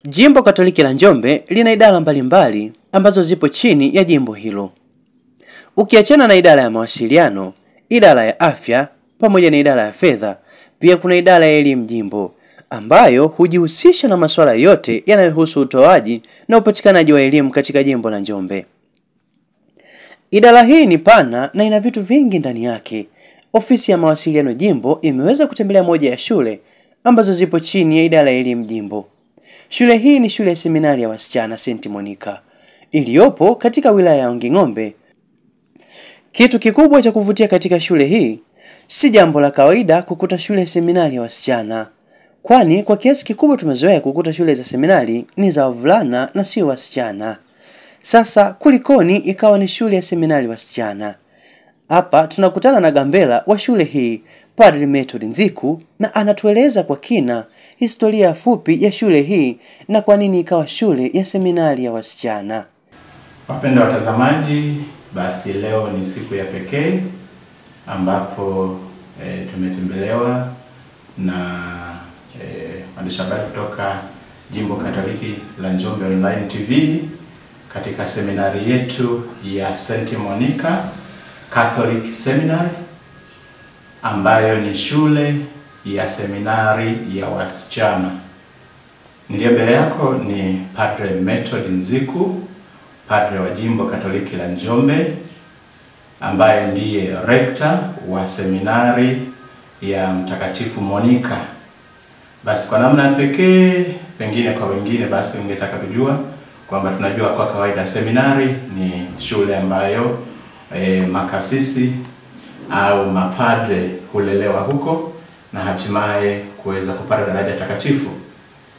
Jimbo Katoliki la Njombe lina idara mbalimbali ambazo zipo chini ya jimbo hilo. Ukiachana na idara ya mawasiliano, idara ya afya, pamoja na idara ya fedha, pia kuna idara ya elimu jimbo, ambayo hujihusisha na masuala yote yanayohusu utoaji na upatikanaji wa elimu katika jimbo la Njombe. Idara hii ni pana na ina vitu vingi ndani yake. Ofisi ya mawasiliano jimbo imeweza kutembelea moja ya shule ambazo zipo chini ya idara ya elimu jimbo. Shule hii ni shule ya seminari ya wasichana St. Monica, iliyopo katika wilaya ya Wanging'ombe. Kitu kikubwa cha kuvutia katika shule hii, si jambo la kawaida kukuta shule ya seminari ya wasichana, kwani kwa kiasi kikubwa tumezoea kukuta shule za seminari ni za wavulana na sio wasichana. Sasa kulikoni ikawa ni shule ya seminari wasichana? Hapa tunakutana na gambela wa shule hii, Padre Method Nziku, na anatueleza kwa kina historia fupi ya shule hii na kwa nini ikawa shule ya seminari ya wasichana. Wapenda watazamaji, basi leo ni siku ya pekee ambapo tumetembelewa na waandishi habari kutoka Jimbo Katoliki la Njombe Online TV katika seminari yetu ya St. Monica Catholic Seminary, ambayo ni shule ya seminari ya wasichana. Niliye mbele yako ni Padre Method Nziku, padre wa Jimbo Katoliki la Njombe, ambaye ndiye rector wa seminari ya Mtakatifu Monica. Basi kwa namna pekee, pengine kwa wengine basi ungetaka kujua kwamba tunajua kwa kawaida seminari ni shule ambayo makasisi au mapadre hulelewa huko na hatimaye kuweza kupata daraja takatifu.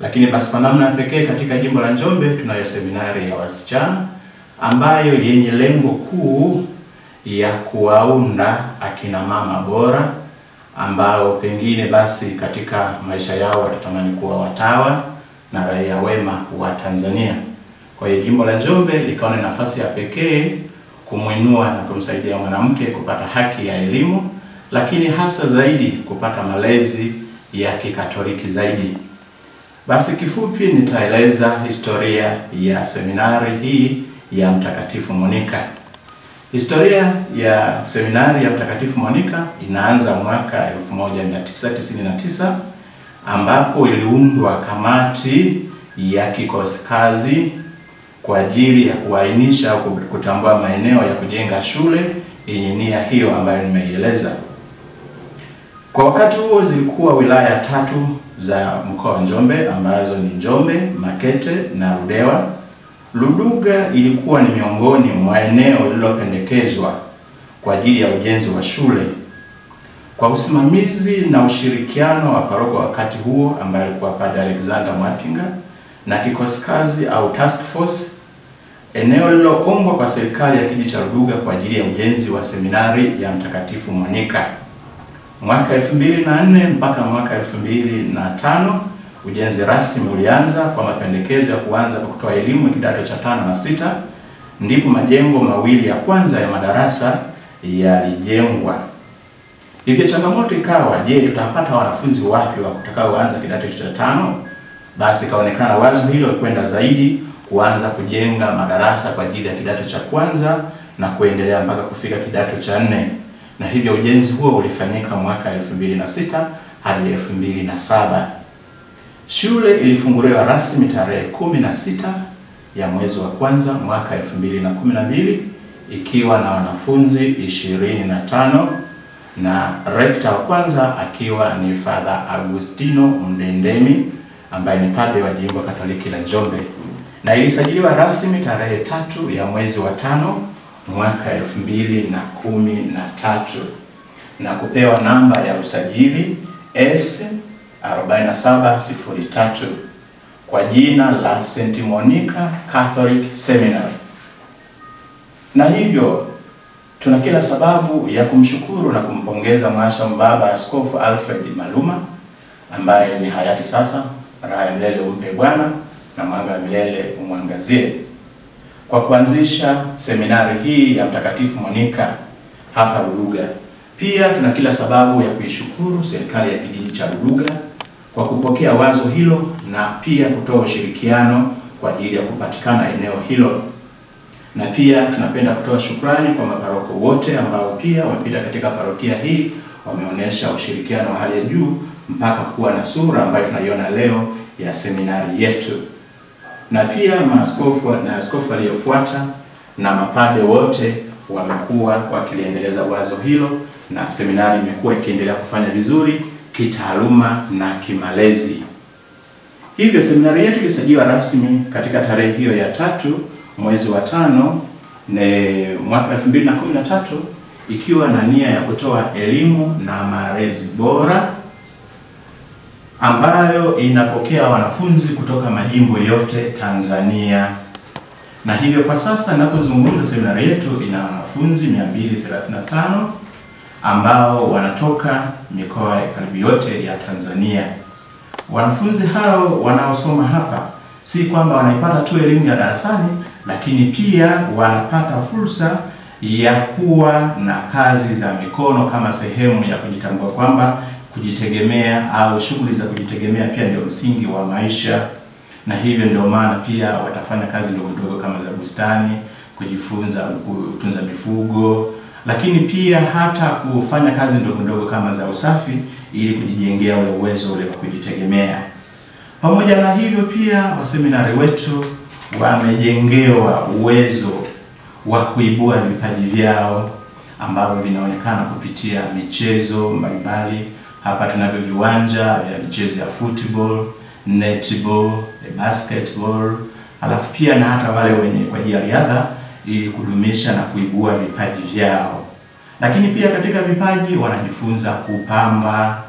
Lakini basi kwa namna pekee katika jimbo la Njombe tunayo seminari ya wasichana ambayo yenye lengo kuu ya kuwaunda akina mama bora ambao pengine basi katika maisha yao watatamani kuwa watawa na raia wema wa Tanzania. Kwa hiyo jimbo la Njombe likaona nafasi ya pekee kumuinua na kumsaidia mwanamke kupata haki ya elimu, lakini hasa zaidi kupata malezi ya Kikatoliki zaidi. Basi kifupi nitaeleza historia ya seminari hii ya Mtakatifu Monica. Historia ya seminari ya Mtakatifu Monica inaanza mwaka 1999 ambapo iliundwa kamati ya kikosi kazi kwa ajili ya kuainisha au kutambua maeneo ya kujenga shule yenye nia hiyo ambayo nimeieleza. Kwa wakati huo zilikuwa wilaya 3 za mkoa wa Njombe ambazo ni Njombe, Makete na Ludewa. Luduga ilikuwa ni miongoni mwa eneo lililopendekezwa kwa ajili ya ujenzi wa shule. Kwa usimamizi na ushirikiano wa paroko wakati huo ambaye alikuwa Padre Alexander Mwapinga na kikosi kazi au task force, eneo lililoombwa kwa serikali ya kijiji cha Luduga kwa ajili ya ujenzi wa seminari ya Mtakatifu Monica. Mwaka 2004 mpaka mwaka 2005 ujenzi rasmi ulianza kwa mapendekezo ya kuanza kwa kutoa elimu kidato cha 5 na 6, ndipo majengo mawili ya kwanza ya madarasa yalijengwa. Hivyo changamoto ikawa, je, tutapata wanafunzi wapi wa kutakaoanza kidato cha 5? Basi kaonekana wazo hilo kwenda zaidi kuanza kujenga madarasa kwa ajili ya kidato cha kwanza na kuendelea mpaka kufika kidato cha 4. Na hivyo ujenzi huo ulifanyika mwaka 2006 hadi 2007. Shule ilifunguliwa rasmi tarehe 16 ya mwezi wa kwanza mwaka 2012 ikiwa na wanafunzi 25 na rector wa kwanza akiwa ni Father Agustino Mdendemi ambaye ni padre wa Jimbo Katoliki la Njombe, na ilisajiliwa rasmi tarehe 3 ya mwezi wa 5 mwaka 2013 na kupewa namba ya usajili S4703 kwa jina la St. Monica Catholic Seminary. Na hivyo tuna kila sababu ya kumshukuru na kumpongeza Mwashamu Baba Askofu Alfred Maluma ambaye ni hayati sasa, raha ya milele umpe Bwana na mwanga milele umwangazie, kwa kuanzisha seminari hii ya Mtakatifu Monica hapa Luduga. Pia tuna kila sababu ya kuishukuru serikali ya kijiji cha Luduga kwa kupokea wazo hilo na pia kutoa ushirikiano kwa ajili ya kupatikana eneo hilo. Na pia tunapenda kutoa shukrani kwa maparoko wote ambao pia wamepita katika parokia hii, wameonyesha ushirikiano wa hali ya juu mpaka kuwa na sura ambayo tunaiona leo ya seminari yetu. Na pia maaskofu na askofu aliyofuata na mapade wote wamekuwa wakiliendeleza wazo hilo, na seminari imekuwa ikiendelea kufanya vizuri kitaaluma na kimalezi. Hivyo seminari yetu ilisajiliwa rasmi katika tarehe hiyo ya 3 mwezi wa 5 mwaka 2013 ikiwa na nia ya kutoa elimu na malezi bora ambayo inapokea wanafunzi kutoka majimbo yote Tanzania. Na hivyo kwa sasa ninapozungumza seminari yetu ina wanafunzi 235 ambao wanatoka mikoa karibu yote ya Tanzania. Wanafunzi hao wanaosoma hapa si kwamba wanaipata tu elimu ya darasani, lakini pia wanapata fursa ya kuwa na kazi za mikono kama sehemu ya kujitambua kwamba kujitegemea au shughuli za kujitegemea pia ndio msingi wa maisha. Na hivyo ndio maana pia watafanya kazi ndogo ndogo kama za bustani, kujifunza kutunza mifugo, lakini pia hata kufanya kazi ndogo ndogo kama za usafi ili kujijengea ule uwezo ule wa kujitegemea. Pamoja na hivyo pia waseminari wetu wamejengewa uwezo wa kuibua vipaji vyao ambavyo vinaonekana kupitia michezo mbalimbali. Hapa tunavyo viwanja vya michezo ya football, netball, basketball, alafu pia na hata wale wenye kwa ajili ya riadha ili kudumisha na kuibua vipaji vyao. Lakini pia katika vipaji wanajifunza kupamba.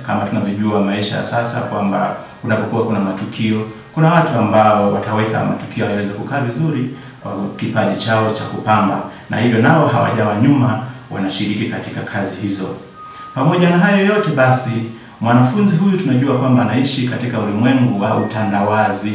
Kama tunavyojua maisha ya sasa kwamba kunapokuwa kuna matukio, kuna watu ambao wataweka matukio yaweze kukaa vizuri kwa kipaji chao cha kupamba, na hivyo nao hawajawa nyuma, wanashiriki katika kazi hizo. Pamoja na hayo yote basi, mwanafunzi huyu tunajua kwamba anaishi katika ulimwengu wa utandawazi.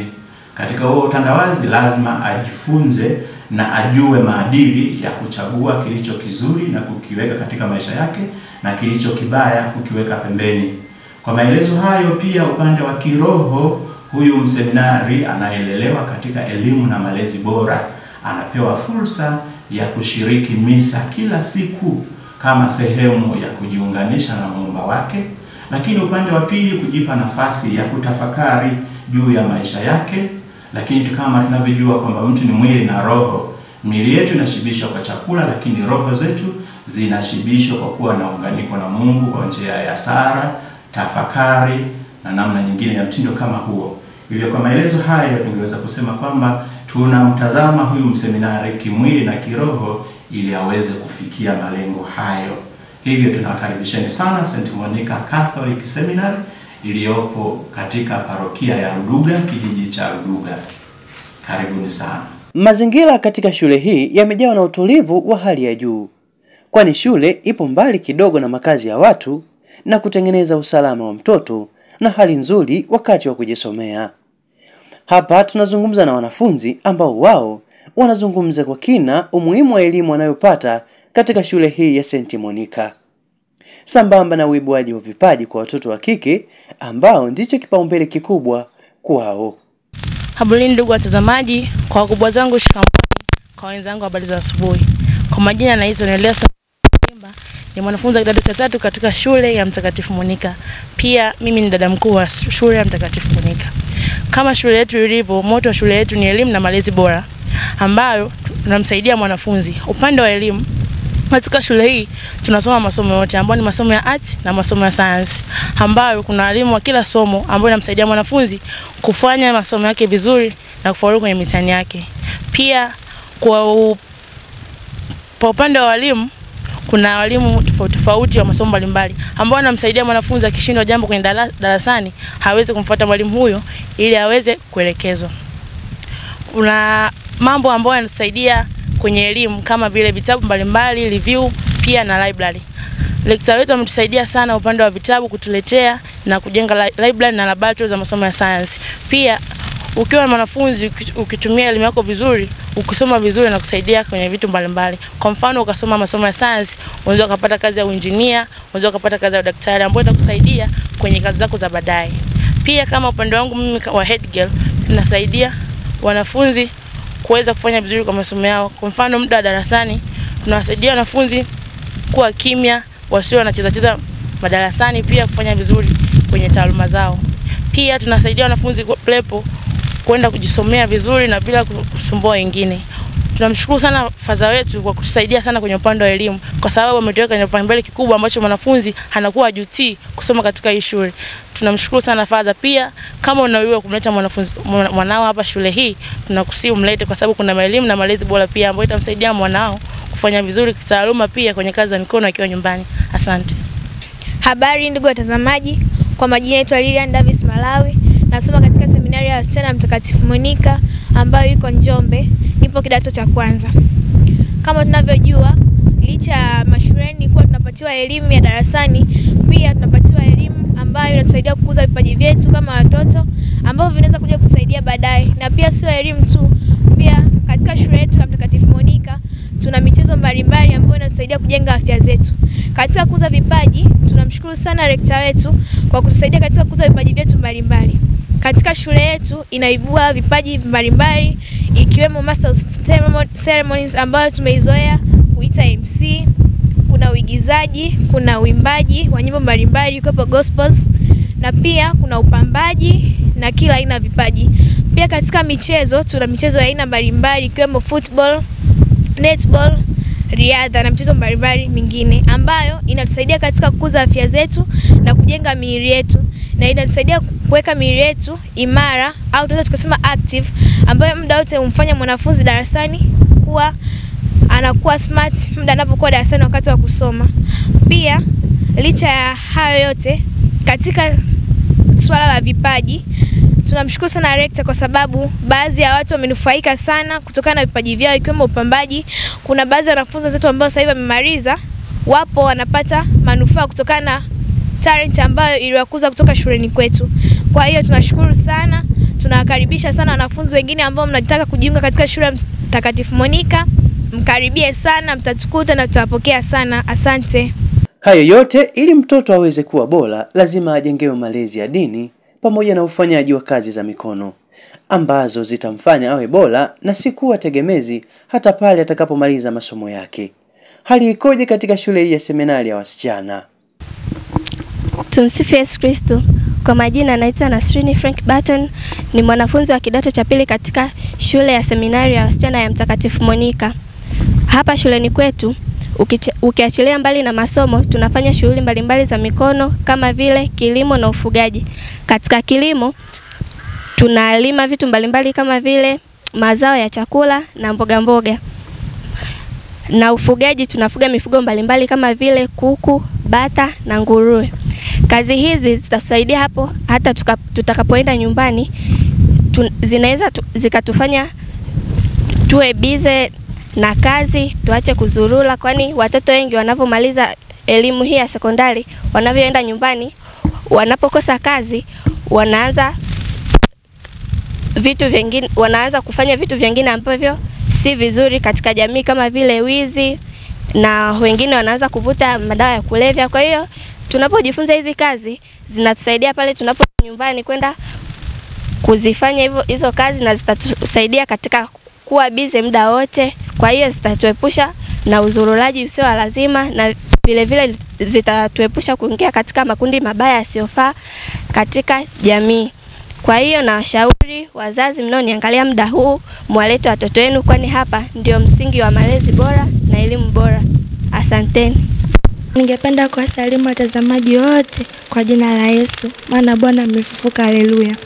Katika huo utandawazi lazima ajifunze na ajue maadili ya kuchagua kilicho kizuri na kukiweka katika maisha yake na kilicho kibaya kukiweka pembeni. Kwa maelezo hayo pia upande wa kiroho, huyu mseminari anaelelewa katika elimu na malezi bora. Anapewa fursa ya kushiriki misa kila siku kama sehemu ya kujiunganisha na Muumba wake, lakini upande wa pili kujipa nafasi ya kutafakari juu ya maisha yake. Lakini kama tunavyojua kwamba mtu ni mwili na roho, miili yetu inashibishwa kwa chakula, lakini roho zetu zinashibishwa kwa kuwa na unganiko na Mungu kwa njia ya sala, tafakari na namna nyingine ya mtindo kama huo. Hivyo kwa maelezo hayo tungeweza kusema kwamba tunamtazama huyu mseminari kimwili na kiroho ili aweze kufikia malengo hayo. Hivyo tunawakaribisheni sana St. Monica Catholic Seminary iliyopo katika parokia ya Ruduga, kijiji cha Ruduga. Karibuni sana. Mazingira katika shule hii yamejawa na utulivu wa hali ya juu, kwani shule ipo mbali kidogo na makazi ya watu na kutengeneza usalama wa mtoto na hali nzuri wakati wa kujisomea. Hapa tunazungumza na wanafunzi ambao wao wanazungumza kwa kina umuhimu wa elimu wanayopata katika shule hii ya St. Monica, sambamba na uibuaji wa vipaji kwa watoto wa kike ambao ndicho kipaumbele kikubwa kwao. Habari ndugu watazamaji, kwa wakubwa zangu shikamoni, kwa wenzangu habari za asubuhi. Kwa majina naitwa Nelesa Simba, ni mwanafunzi wa kidato cha 3 katika shule ya Mtakatifu Monica. Pia mimi ni dada mkuu wa shule ya Mtakatifu Monica. Kama shule yetu ilivyo, moto wa shule yetu ni elimu na malezi bora, ambayo tunamsaidia mwanafunzi. Upande wa elimu, katika shule hii tunasoma masomo yote ambayo ni masomo ya arts na masomo ya science, ambayo kuna walimu wa kila somo ambao namsaidia mwanafunzi kufanya masomo yake vizuri na kufaulu kwenye mitihani yake. Pia kwa upande wa walimu, kuna walimu tofauti wa masomo mbalimbali ambao wanamsaidia mwanafunzi akishindwa jambo kwenye darasani hawezi kumfuata mwalimu huyo ili aweze kuelekezwa. Kuna mambo ambayo yanatusaidia kwenye elimu kama vile vitabu mbalimbali, review, pia na library. Lecturer wetu ametusaidia sana upande wa vitabu kutuletea na kujenga library na laboratory za masomo ya science. Pia ukiwa mwanafunzi ukitumia elimu yako vizuri ukisoma vizuri na kusaidia kwenye vitu mbalimbali. Kwa mfano ukasoma masomo ya science, unaweza kupata kazi ya uinjinia, unaweza kupata kazi ya daktari ambayo itakusaidia kwenye kazi zako za baadaye. Pia kama upande wangu mimi wa head girl, tunasaidia wanafunzi kuweza kufanya vizuri kwa masomo yao. Kwa mfano muda darasani, tunawasaidia wanafunzi kuwa kimya, wasio wanacheza madarasani, pia kufanya vizuri kwenye taaluma zao. Pia tunasaidia wanafunzi plepo kwenda kujisomea vizuri na bila kusumbua wengine. Tunamshukuru sana fadha wetu kwa kutusaidia sana kwenye upande wa elimu, kwa sababu wametuweka kwenye kipaumbele kikubwa ambacho mwanafunzi anakuwa hajutii kusoma katika hii shule. Tunamshukuru sana fadha. Pia kama unawiwa kumleta mwanao hapa shule hii, tunakusihi umlete, kwa sababu kuna elimu na malezi bora pia ambayo itamsaidia mwanao kufanya vizuri kitaaluma, pia kwenye kazi za mikono akiwa nyumbani. Asante. Habari ndugu watazamaji, kwa majina yetu Lilian Davis Malawi, nasoma katika seminari ya wasichana Mtakatifu Monica ambayo iko Njombe, nipo kidato cha kwanza. Kama tunavyojua, licha ya mashuleni kuwa tunapatiwa elimu ya darasani, pia tunapatiwa elimu ambayo inatusaidia kukuza vipaji vyetu kama watoto ambao vinaweza kuja kusaidia baadaye. Na pia sio elimu tu, pia katika shule yetu ya Mtakatifu Monica tuna michezo mbalimbali ambayo inatusaidia kujenga afya zetu. Katika kukuza vipaji, tunamshukuru sana rekta wetu kwa kutusaidia katika kukuza vipaji vyetu mbalimbali. Katika shule yetu inaibua vipaji mbalimbali ikiwemo Master of Ceremonies ambayo tumeizoea kuita MC, kuna uigizaji, kuna uimbaji wa nyimbo mbalimbali kwa gospels, na pia kuna upambaji na kila aina ya vipaji. Pia katika michezo tuna michezo ya aina mbalimbali ikiwemo football, netball, riadha na michezo mbalimbali mingine ambayo inatusaidia katika kukuza afya zetu na kujenga miili yetu, na inatusaidia kuweka miili yetu imara au tunaweza tukasema active, ambayo muda wote umfanya mwanafunzi darasani kuwa anakuwa smart muda anapokuwa darasani wakati wa kusoma. Pia licha ya hayo yote, katika swala la vipaji tunamshukuru sana rekta kwa sababu baadhi ya watu wamenufaika sana kutokana na vipaji vyao ikiwemo upambaji. Kuna baadhi ya wanafunzi wetu ambao sasa hivi wamemaliza, wapo wanapata manufaa kutokana na talent ambayo iliwakuza kutoka shuleni kwetu. Kwa hiyo tunashukuru sana, tunawakaribisha sana wanafunzi wengine ambao mnataka kujiunga katika shule ya Mtakatifu Monica, mkaribie sana, mtatukuta na tutawapokea sana. Asante. Hayo yote ili mtoto aweze kuwa bora, lazima ajengewe malezi ya dini pamoja na ufanyaji wa kazi za mikono ambazo zitamfanya awe bora na si kuwa tegemezi hata pale atakapomaliza masomo yake. Hali ikoje katika shule hii ya seminari ya wasichana? Tumsifu Yesu Kristo. Kwa majina naitwa Nasrini Frank Barton, ni mwanafunzi wa kidato cha pili katika shule ya seminari ya wasichana ya Mtakatifu Monica. Hapa shuleni kwetu ukiachilia mbali na masomo, tunafanya shughuli mbalimbali za mikono kama vile kilimo na ufugaji. Katika kilimo tunalima vitu mbalimbali kama vile mazao ya chakula na mboga mboga. Na ufugaji tunafuga mifugo mbalimbali kama vile kuku, bata na nguruwe. Kazi hizi zitasaidia hapo hata tutakapoenda nyumbani, zinaweza zikatufanya tuwe bize na kazi, tuache kuzurula, kwani watoto wengi wanapomaliza elimu hii ya sekondari, wanavyoenda nyumbani, wanapokosa kazi, wanaanza kufanya vitu vingine ambavyo si vizuri katika jamii kama vile wizi, na wengine wanaanza kuvuta madawa ya kulevya. Kwa hiyo tunapojifunza hizi kazi zinatusaidia pale tunapo nyumbani kwenda kuzifanya hizo kazi, na zitatusaidia katika kuwa bize muda wote. Kwa hiyo zitatuepusha na uzurulaji usio lazima, na vile vile zitatuepusha kuingia katika makundi mabaya yasiyofaa katika jamii. Kwa hiyo na washauri wazazi mnaoniangalia muda huu, mwalete watoto wenu, kwani hapa ndio msingi wa malezi bora na elimu bora. Asanteni. Ningependa kuwasalimu watazamaji wote kwa jina la Yesu, maana Bwana amefufuka. Haleluya.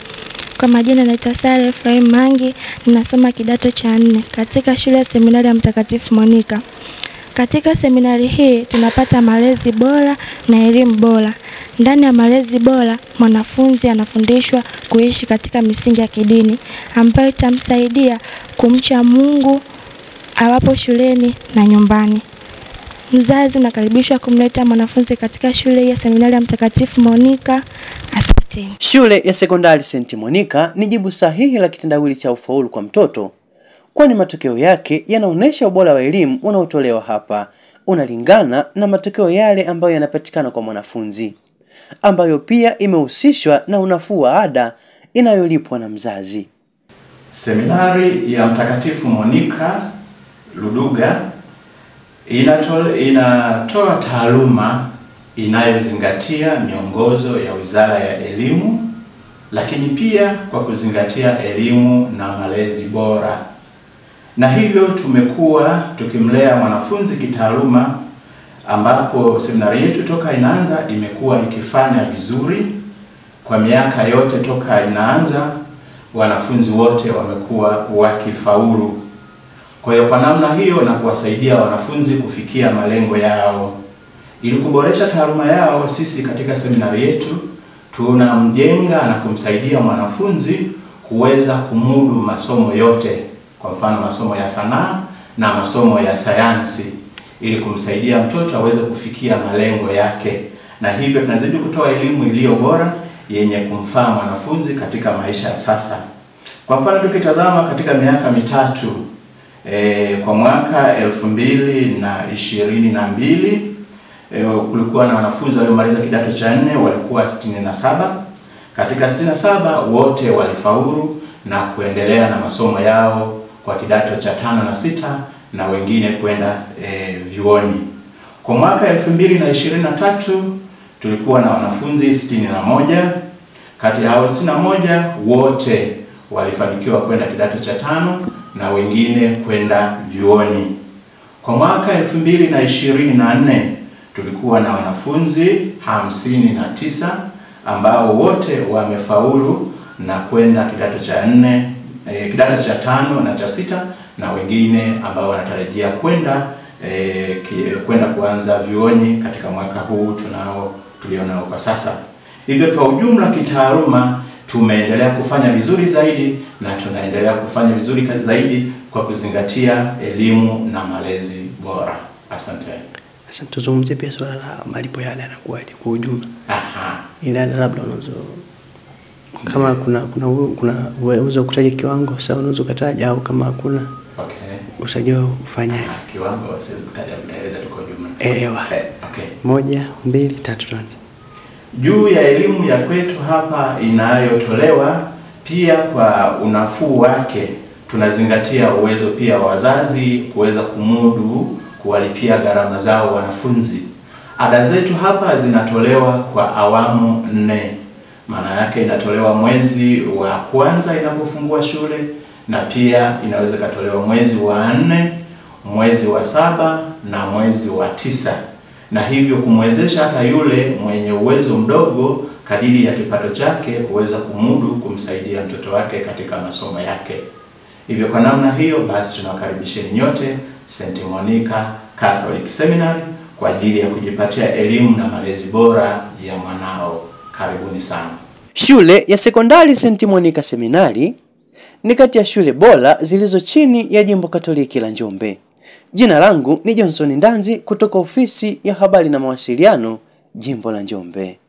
Kwa majina naitwa Sara Efraim Mangi, ninasoma kidato cha 4 katika shule ya seminari ya Mtakatifu Monica. Katika seminari hii tunapata malezi bora na elimu bora. Ndani ya malezi bora, mwanafunzi anafundishwa kuishi katika misingi ya kidini ambayo itamsaidia kumcha Mungu awapo shuleni na nyumbani. Mzazi nakaribishwa kumleta mwanafunzi katika shule ya seminari ya Mtakatifu Monica. Asanteni. Shule ya sekondari St. Monica ni jibu sahihi la kitendawili cha ufaulu kwa mtoto. kwani matokeo yake yanaonesha ubora wa elimu unaotolewa hapa unalingana na matokeo yale ambayo yanapatikana kwa mwanafunzi, ambayo pia imehusishwa na unafuu wa ada inayolipwa na mzazi. Seminari ya Mtakatifu Monica Luduga inatoa taaluma inayozingatia miongozo ya Wizara ya Elimu, lakini pia kwa kuzingatia elimu na malezi bora. Na hivyo tumekuwa tukimlea mwanafunzi kitaaluma, ambapo seminari yetu toka inaanza imekuwa ikifanya vizuri. Kwa miaka yote toka inaanza, wanafunzi wote wamekuwa wakifaulu. Kwa hiyo kwa namna hiyo na kuwasaidia wanafunzi kufikia malengo yao. Ili kuboresha taaluma yao, sisi katika seminari yetu tunamjenga na kumsaidia mwanafunzi kuweza kumudu masomo yote, kwa mfano masomo ya sanaa na masomo ya sayansi, ili kumsaidia mtoto aweze kufikia malengo yake. Na hivyo tunazidi kutoa elimu iliyo bora yenye kumfaa mwanafunzi katika maisha ya sasa. Kwa mfano tukitazama katika miaka mitatu, kwa mwaka 2022 kulikuwa na wanafunzi waliomaliza kidato cha 4 walikuwa 67. Katika 67 wote walifaulu na kuendelea na masomo yao kwa kidato cha 5 na 6 na wengine kwenda vyuoni. Kwa mwaka 2023 tulikuwa na wanafunzi 61. Kati ya hao 61 wote walifanikiwa kwenda kidato cha 5 na wengine kwenda vyuoni. Kwa mwaka 2024 tulikuwa na wanafunzi 59 ambao wote wamefaulu na kwenda kidato cha 4, kidato cha 5 na cha 6, na wengine ambao wanatarajia kwenda kuanza vyuoni katika mwaka huu tulionao kwa sasa. Hivyo kwa ujumla kitaaluma tumeendelea kufanya vizuri zaidi na tunaendelea kufanya vizuri zaidi kwa kuzingatia elimu na malezi bora. Asante. Sasa tuzungumzie pia swala la malipo yale yanakuwaje kwa ujumla. Ila labda unaweza kama kuna uwezo kutaja kiwango, sawa, unaweza kutaja, au kama hakuna usajua ufanyaje? Kiwango siwezi kutaja, nitaeleza tu kwa ujumla. Okay. 1, 2, 3 tuanze. Juu ya elimu ya kwetu hapa inayotolewa, pia kwa unafuu wake tunazingatia uwezo pia wa wazazi kuweza kumudu kuwalipia gharama zao wanafunzi. Ada zetu hapa zinatolewa kwa awamu 4. Maana yake inatolewa mwezi wa kwanza inapofungua shule, na pia inaweza katolewa mwezi wa 4, mwezi wa 7 na mwezi wa 9. Na hivyo kumwezesha hata yule mwenye uwezo mdogo kadiri ya kipato chake kuweza kumudu kumsaidia mtoto wake katika masomo yake. Hivyo kwa namna hiyo basi tunawakaribisheni nyote St. Monica Catholic Seminary kwa ajili ya kujipatia elimu na malezi bora ya mwanao. Karibuni sana. Shule ya sekondari St. Monica Seminari ni kati ya shule bora zilizo chini ya Jimbo Katoliki la Njombe. Jina langu ni Johnson Ndanzi kutoka ofisi ya habari na mawasiliano Jimbo la Njombe.